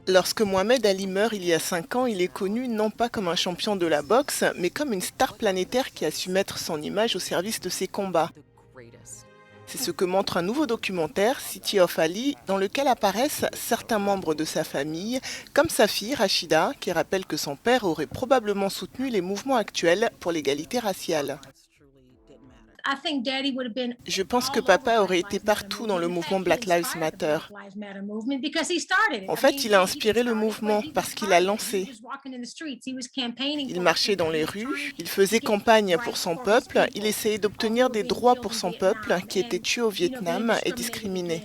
Lorsque Mohamed Ali meurt il y a 5 ans, il est connu non pas comme un champion de la boxe, mais comme une star planétaire qui a su mettre son image au service de ses combats. C'est ce que montre un nouveau documentaire, City of Ali, dans lequel apparaissent certains membres de sa famille, comme sa fille Rachida, qui rappelle que son père aurait probablement soutenu les mouvements actuels pour l'égalité raciale. Je pense que papa aurait été partout dans le mouvement Black Lives Matter. En fait, il a inspiré le mouvement parce qu'il l'a lancé. Il marchait dans les rues, il faisait campagne pour son peuple, il essayait d'obtenir des droits pour son peuple qui était tué au Vietnam et discriminé.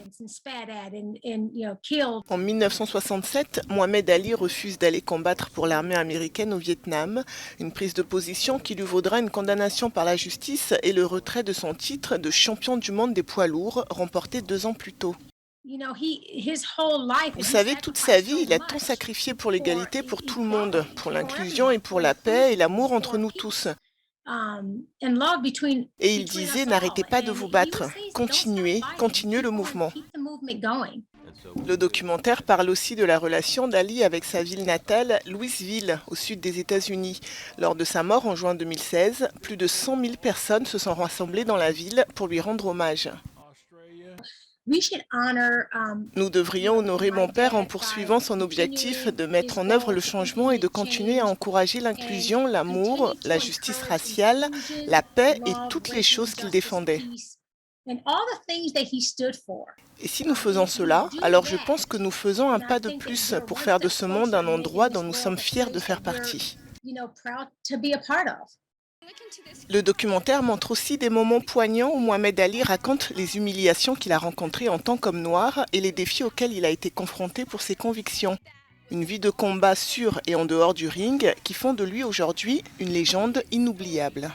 En 1967, Mohamed Ali refuse d'aller combattre pour l'armée américaine au Vietnam, une prise de position qui lui vaudra une condamnation par la justice et le retrait de son titre de champion du monde des poids lourds, remporté 2 ans plus tôt. Vous savez, toute sa vie, il a tant sacrifié pour l'égalité pour tout le monde, pour l'inclusion et pour la paix et l'amour entre nous tous. Et il disait, n'arrêtez pas de vous battre, continuez, continuez le mouvement. Le documentaire parle aussi de la relation d'Ali avec sa ville natale, Louisville, au sud des États-Unis. Lors de sa mort en juin 2016, plus de 100 000 personnes se sont rassemblées dans la ville pour lui rendre hommage. Nous devrions honorer mon père en poursuivant son objectif de mettre en œuvre le changement et de continuer à encourager l'inclusion, l'amour, la justice raciale, la paix et toutes les choses qu'il défendait. Et si nous faisons cela, alors je pense que nous faisons un pas de plus pour faire de ce monde un endroit dont nous sommes fiers de faire partie. Le documentaire montre aussi des moments poignants où Mohamed Ali raconte les humiliations qu'il a rencontrées en tant qu'homme noir et les défis auxquels il a été confronté pour ses convictions. Une vie de combat sur et en dehors du ring qui font de lui aujourd'hui une légende inoubliable.